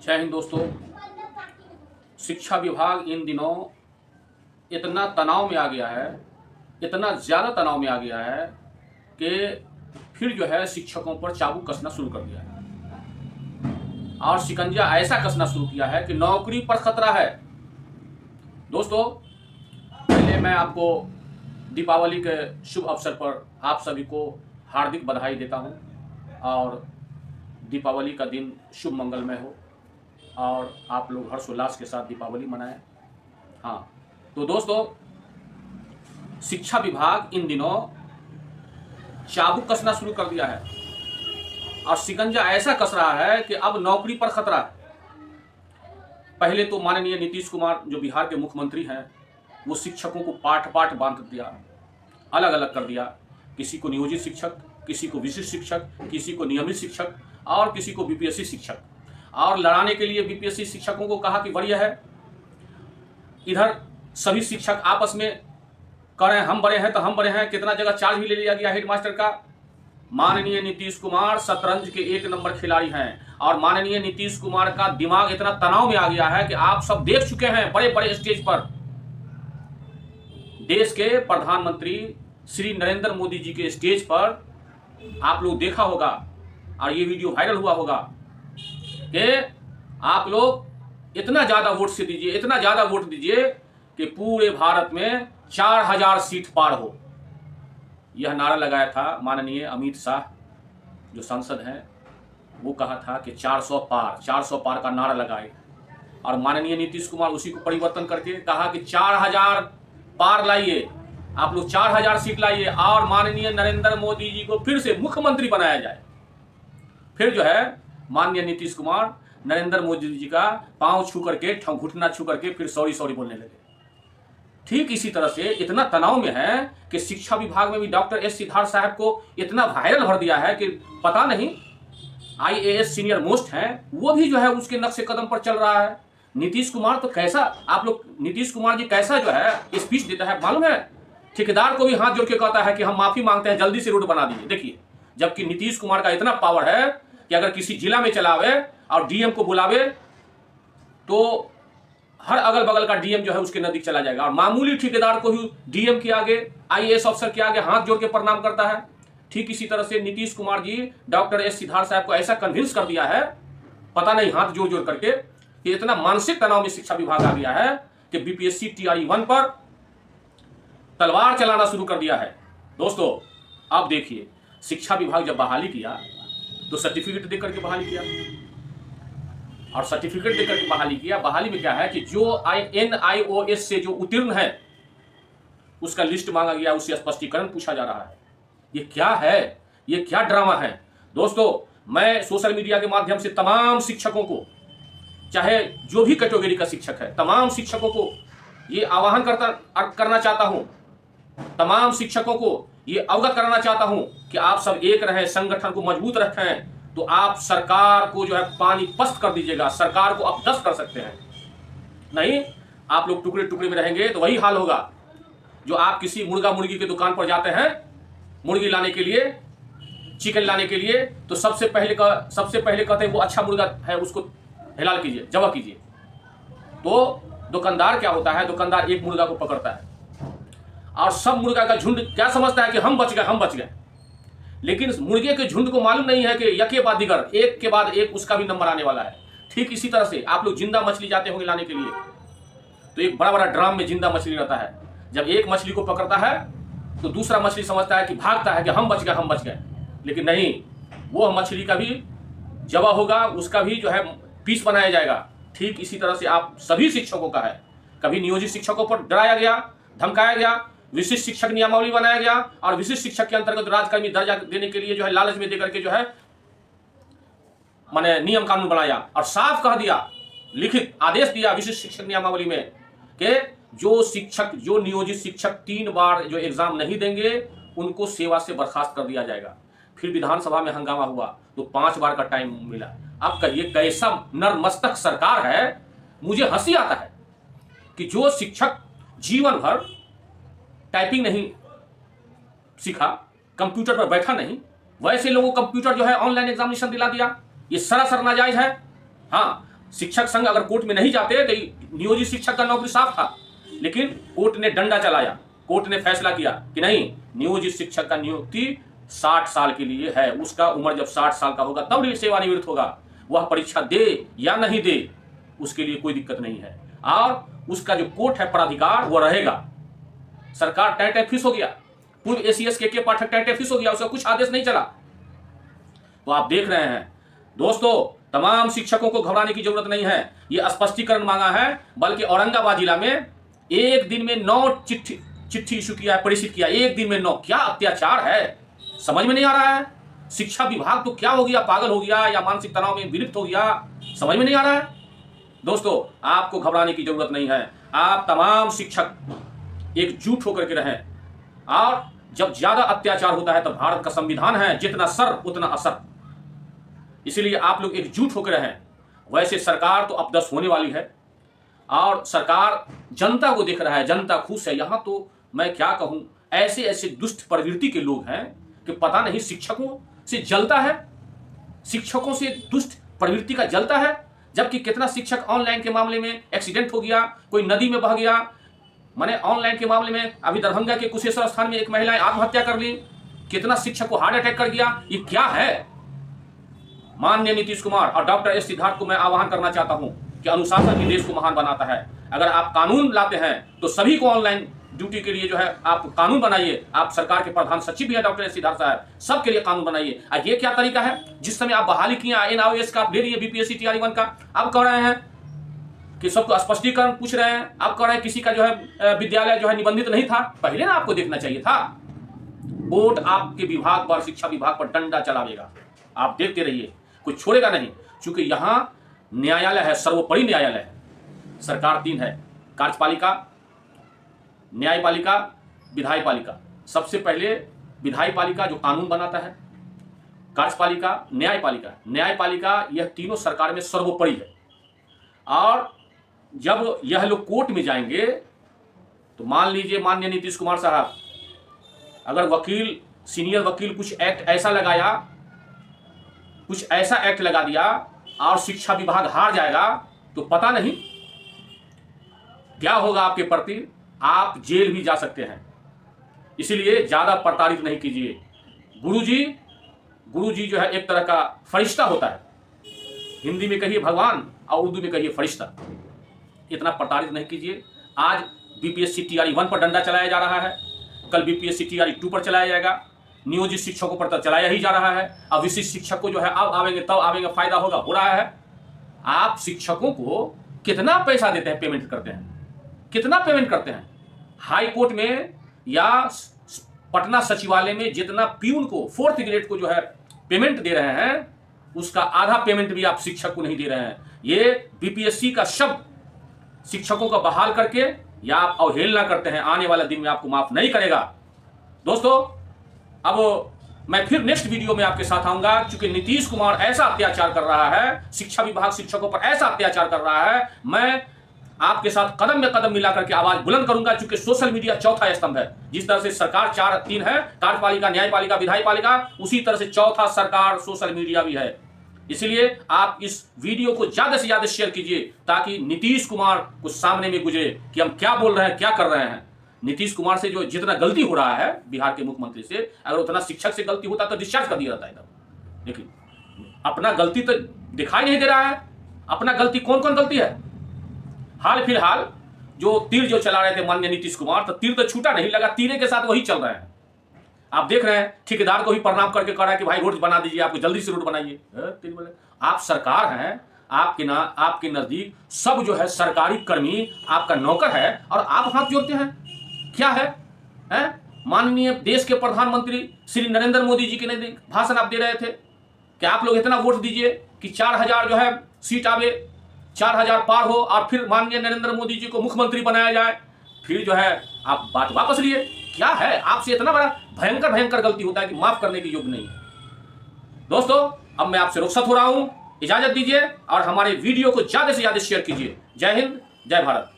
जय हिंद दोस्तों। शिक्षा विभाग इन दिनों इतना तनाव में आ गया है, इतना ज़्यादा तनाव में आ गया है कि फिर जो है शिक्षकों पर चाबुक कसना शुरू कर दिया है और शिकंजा ऐसा कसना शुरू किया है कि नौकरी पर खतरा है। दोस्तों, पहले मैं आपको दीपावली के शुभ अवसर पर आप सभी को हार्दिक बधाई देता हूं और दीपावली का दिन शुभ मंगलमय हो और आप लोग हर्षोल्लास के साथ दीपावली मनाएं। हाँ, तो दोस्तों, शिक्षा विभाग इन दिनों चाबुक कसना शुरू कर दिया है और शिकंजा ऐसा कस रहा है कि अब नौकरी पर खतरा है। पहले तो माननीय नीतीश कुमार जो बिहार के मुख्यमंत्री हैं, वो शिक्षकों को पाठ पाठ बांट दिया, अलग अलग कर दिया। किसी को नियोजित शिक्षक, किसी को विशिष्ट शिक्षक, किसी को नियमित शिक्षक और किसी को बीपीएससी शिक्षक। और लड़ाने के लिए बीपीएससी शिक्षकों को कहा कि बढ़िया है, इधर सभी शिक्षक आपस में कह रहे हैं हम बड़े हैं तो हम बड़े हैं। कितना जगह चार्ज भी ले लिया गया हेडमास्टर का। माननीय नीतीश कुमार शतरंज के 1 नंबर खिलाड़ी हैं और माननीय नीतीश कुमार का दिमाग इतना तनाव में आ गया है कि आप सब देख चुके हैं बड़े बड़े स्टेज पर देश के प्रधानमंत्री श्री नरेंद्र मोदी जी के स्टेज पर आप लोग देखा होगा और ये वीडियो वायरल हुआ होगा कि आप लोग इतना ज़्यादा वोट से दीजिए, इतना ज़्यादा वोट दीजिए कि पूरे भारत में 4000 सीट पार हो। यह नारा लगाया था माननीय अमित शाह जो सांसद हैं, वो कहा था कि 400 पार का नारा लगाए और माननीय नीतीश कुमार उसी को परिवर्तन करके कहा कि 4000 पार लाइए, आप लोग 4000 सीट लाइए और माननीय नरेंद्र मोदी जी को फिर से मुख्यमंत्री बनाया जाए। फिर जो है माननीय नीतीश कुमार नरेंद्र मोदी जी का पांव छू करके, घुटना छू करके फिर सॉरी बोलने लगे। ठीक इसी तरह से इतना तनाव में है कि शिक्षा विभाग में भी डॉक्टर एस सिद्धार्थ साहब को इतना वायरल भर दिया है कि पता नहीं आईएएस सीनियर मोस्ट हैं, वो भी जो है उसके नक्शे कदम पर चल रहा है। नीतीश कुमार तो कैसा, आप लोग नीतीश कुमार जी कैसा जो है स्पीच देता है मालूम है? ठेकेदार को भी हाथ जोड़ के कहता है कि हम माफी मांगते हैं, जल्दी से रोड बना दीजिए। देखिए, जबकि नीतीश कुमार का इतना पावर है कि अगर किसी जिला में चलावे और डीएम को बुलावे तो हर अगल बगल का डीएम जो है उसके नजदीक चला जाएगा और मामूली ठेकेदार को ही डीएम के आगे, आईएएस अफसर के आगे हाथ जोड़ के प्रणाम करता है। ठीक इसी तरह से नीतीश कुमार जी डॉक्टर एस सिद्धार्थ साहब को ऐसा कन्विंस कर दिया है, पता नहीं हाथ जोड़ जोड़ करके, कि इतना मानसिक तनाव में शिक्षा विभाग आ गया है कि बीपीएससी टीआरई 1 पर तलवार चलाना शुरू कर दिया है। दोस्तों, आप देखिए, शिक्षा विभाग जब बहाली किया तो सर्टिफिकेट देकर के बहाली किया और सर्टिफिकेट देकर के बहाली किया। बहाली में क्या है कि जो NIOS से जो उत्तीर्ण है उसका लिस्ट मांगा गया, उससे स्पष्टीकरण पूछा जा रहा है। ये क्या है? ये क्या ड्रामा है? दोस्तों, मैं सोशल मीडिया के माध्यम से तमाम शिक्षकों को, चाहे जो भी कैटेगरी का शिक्षक है, तमाम शिक्षकों को ये आह्वान करना चाहता हूं, तमाम शिक्षकों को ये अवगत कराना चाहता हूं कि आप सब एक रहें, संगठन को मजबूत रखें, तो आप सरकार को जो है पानी पस्त कर दीजिएगा, सरकार को अपदस्थ कर सकते हैं। नहीं, आप लोग टुकड़े टुकड़े में रहेंगे तो वही हाल होगा। जो आप किसी मुर्गा मुर्गी की दुकान पर जाते हैं मुर्गी लाने के लिए, चिकन लाने के लिए, तो सबसे पहले कहते हैं वो अच्छा मुर्गा है, उसको हिलाल कीजिए, जवा कीजिए। तो दुकानदार क्या होता है, दुकानदार एक मुर्गा को पकड़ता है और सब मुर्गा का झुंड क्या समझता है कि हम बच गए। लेकिन मुर्गे के झुंड को मालूम नहीं है कि यके बाद दिगर, एक के बाद एक उसका भी नंबर आने वाला है। ठीक इसी तरह से आप लोग जिंदा मछली जाते होंगे लाने के लिए, तो एक बड़ा बड़ा ड्राम में जिंदा मछली रहता है। जब एक मछली को पकड़ता है तो दूसरा मछली समझता है कि भागता है कि हम बच गए। लेकिन नहीं, वो मछली का भी जवा होगा, उसका भी जो है पीस बनाया जाएगा। ठीक इसी तरह से आप सभी शिक्षकों का है। कभी नियोजित शिक्षकों पर डराया गया, धमकाया गया, विशिष्ट शिक्षक नियमावली बनाया गया और विशिष्ट शिक्षक के अंतर्गत राजकर्मी दर्जा देने के लिए जो है लालच में देकर के जो है माने नियम कानून बनाया और साफ कह दिया, लिखित आदेश दिया विशिष्ट शिक्षक नियमावली में कि जो नियोजित शिक्षक 3 बार जो एग्जाम नहीं देंगे उनको सेवा से बर्खास्त कर दिया जाएगा। फिर विधानसभा में हंगामा हुआ तो 5 बार का टाइम मिला। अब कहिए कैसा नरमस्तक सरकार है। मुझे हंसी आता है कि जो शिक्षक जीवन भर टाइपिंग नहीं सीखा, कंप्यूटर पर बैठा नहीं, वैसे लोगों को कंप्यूटर जो है ऑनलाइन एग्जामिनेशन दिला दिया। ये सरासर नाजायज है। हाँ, शिक्षक संघ अगर कोर्ट में नहीं जाते तो नियोजित शिक्षक का नौकरी साफ था, लेकिन कोर्ट ने डंडा चलाया, कोर्ट ने फैसला किया कि नहीं, नियोजित शिक्षक का नियुक्ति 60 साल के लिए है, उसका उम्र जब 60 साल का होगा तब सेवानिवृत्त होगा, वह परीक्षा दे या नहीं दे उसके लिए कोई दिक्कत नहीं है, और उसका जो कोर्ट है प्राधिकार वो रहेगा। सरकार टैट फिक्स हो गया, पूर्व एसीएस के पाठक टैट फिक्स हो गया, उसका कुछ आदेश नहीं चला। तो आप देख रहे हैं दोस्तों, तमाम शिक्षकों को घबराने की जरूरत नहीं है, ये स्पष्टीकरण मांगा है, बल्कि औरंगाबाद जिला में एक दिन में 9 चिट्ठी इशू किया है, प्रेषित किया, एक दिन में 9। क्या अत्याचार है, समझ में नहीं आ रहा है। शिक्षा विभाग तो क्या हो गया, पागल हो गया या मानसिक तनाव में विलिप्त हो गया, समझ में नहीं आ रहा है। दोस्तों, आपको घबराने की जरूरत नहीं है, आप तमाम शिक्षक एकजुट होकर के रहें, और जब ज्यादा अत्याचार होता है तो भारत का संविधान है, जितना सर उतना असर, इसलिए आप लोग एकजुट होकर रहें। वैसे सरकार तो अपदस होने वाली है, और सरकार जनता को देख रहा है, जनता खुश है। यहाँ तो मैं क्या कहूँ, ऐसे ऐसे दुष्ट प्रवृत्ति के लोग हैं कि पता नहीं शिक्षकों से जलता है, शिक्षकों से दुष्ट प्रवृत्ति का जलता है। जबकि कितना शिक्षक ऑनलाइन के मामले में एक्सीडेंट हो गया, कोई नदी में बह गया, माने ऑनलाइन के मामले में अभी दरभंगा के कुशेश्वर स्थान में एक महिला आत्महत्या कर ली, कितना शिक्षक को हार्ट अटैक कर गया। ये क्या है। माननीय नीतीश कुमार और डॉक्टर एस सिद्धार्थ को मैं आह्वान करना चाहता हूं कि अनुशासन ही देश को महान बनाता है। अगर आप कानून लाते हैं तो सभी को ऑनलाइन ड्यूटी के लिए जो है आप कानून बनाइए। आप सरकार के प्रधान सचिव भी हैं डॉक्टर एस सिद्धार्थ साहब, सबके लिए कानून बनाइए। ये क्या तरीका है, जिस समय आप बहाली किए NIOS का आप ले रही BPSC TRE 1 का, आप कह रहे हैं कि सबको स्पष्टीकरण पूछ रहे हैं, आप कह रहे हैं किसी का जो है विद्यालय जो है निबंधित नहीं था। पहले ना आपको देखना चाहिए था। बोर्ड आपके विभाग पर, शिक्षा विभाग पर डंडा चलावेगा, आप देखते रहिए, कुछ छोड़ेगा नहीं। क्योंकि यहाँ न्यायालय है, सर्वोपरि न्यायालय है। सरकार 3 है, कार्यपालिका, न्यायपालिका, विधायपालिका। सबसे पहले विधायपालिका जो कानून बनाता है, कार्यपालिका, न्यायपालिका। न्यायपालिका, यह तीनों सरकार में सर्वोपरि है। और जब यह लोग कोर्ट में जाएंगे तो मान लीजिए माननीय नीतीश कुमार साहब, अगर वकील, सीनियर वकील कुछ एक्ट ऐसा लगाया, कुछ ऐसा एक्ट लगा दिया और शिक्षा विभाग हार जाएगा तो पता नहीं क्या होगा आपके प्रति, आप जेल भी जा सकते हैं। इसीलिए ज्यादा प्रताड़ित नहीं कीजिए। गुरुजी जो है एक तरह का फरिश्ता होता है, हिंदी में कहिए भगवान और उर्दू में कहिए फरिश्ता। इतना प्रताड़ित नहीं कीजिए। आज BPSC TRE 1 पर डंडा चलाया जा रहा है, कल BPSC TRE 2 पर चलाया जाएगा, नियोजित शिक्षकों पर तो चलाया ही जा रहा है। अब विशिष्ट शिक्षक को जो है अब आवेंगे तब आवेंगे, फायदा होगा, हो रहा है। आप शिक्षकों को कितना पैसा देते हैं, पेमेंट करते हैं, कितना पेमेंट करते हैं। हाई कोर्ट में या पटना सचिवालय में जितना प्यून को 4th ग्रेड को जो है पेमेंट दे रहे हैं, उसका आधा पेमेंट भी आप शिक्षक को नहीं दे रहे हैं। ये BPSC का शब्द शिक्षकों का बहाल करके या आप अवहेलना करते हैं, आने वाला दिन में आपको माफ नहीं करेगा। दोस्तों, अब मैं फिर नेक्स्ट वीडियो में आपके साथ आऊंगा, क्योंकि नीतीश कुमार ऐसा अत्याचार कर रहा है, शिक्षा विभाग शिक्षकों पर ऐसा अत्याचार कर रहा है। मैं आपके साथ कदम में कदम मिला करके आवाज बुलंद करूंगा, क्योंकि सोशल मीडिया चौथा स्तंभ है। जिस तरह से सरकार 3 है, कार्यपालिका, न्यायपालिका, विधायपालिका, उसी तरह से चौथा सरकार सोशल मीडिया भी है। इसलिए आप इस वीडियो को ज्यादा से ज्यादा शेयर कीजिए, ताकि नीतीश कुमार को सामने में गुजरे कि हम क्या बोल रहे हैं, क्या कर रहे हैं। नीतीश कुमार से जो जितना गलती हो रहा है बिहार के मुख्यमंत्री से, अगर उतना शिक्षक से गलती होता तो डिस्चार्ज कर दिया जाता है। लेकिन अपना गलती तो दिखाई नहीं दे रहा है। अपना गलती कौन कौन गलती है। हाल फिलहाल जो तीर जो चला रहे थे माननीय नीतीश कुमार, तो तीर तो छूटा नहीं, लगा तीरे के साथ वही चल रहे हैं। आप देख रहे हैं ठेकेदार को ही प्रणाम करके कह रहा है कि भाई रोड बना दीजिए, आपको जल्दी से रोड बनाइए। आप सरकार हैं, आपके नजदीक सब जो है सरकारी कर्मी आपका नौकर है, और आप हाथ जोड़ते हैं। क्या है, माननीय देश के प्रधानमंत्री श्री नरेंद्र मोदी जी के नजदीक भाषण आप दे रहे थे कि आप लोग इतना वोट दीजिए कि 4000 जो है सीट आवे, 4000 पार हो, और फिर माननीय नरेंद्र मोदी जी को मुख्यमंत्री बनाया जाए। फिर जो है आप बात वापस लिए। क्या है, आपसे इतना बड़ा भयंकर गलती होता है कि माफ करने के योग्य नहीं है। दोस्तों, अब मैं आपसे रुखसत हो रहा हूं, इजाजत दीजिए और हमारे वीडियो को ज्यादा से ज्यादा शेयर कीजिए। जय हिंद, जय भारत।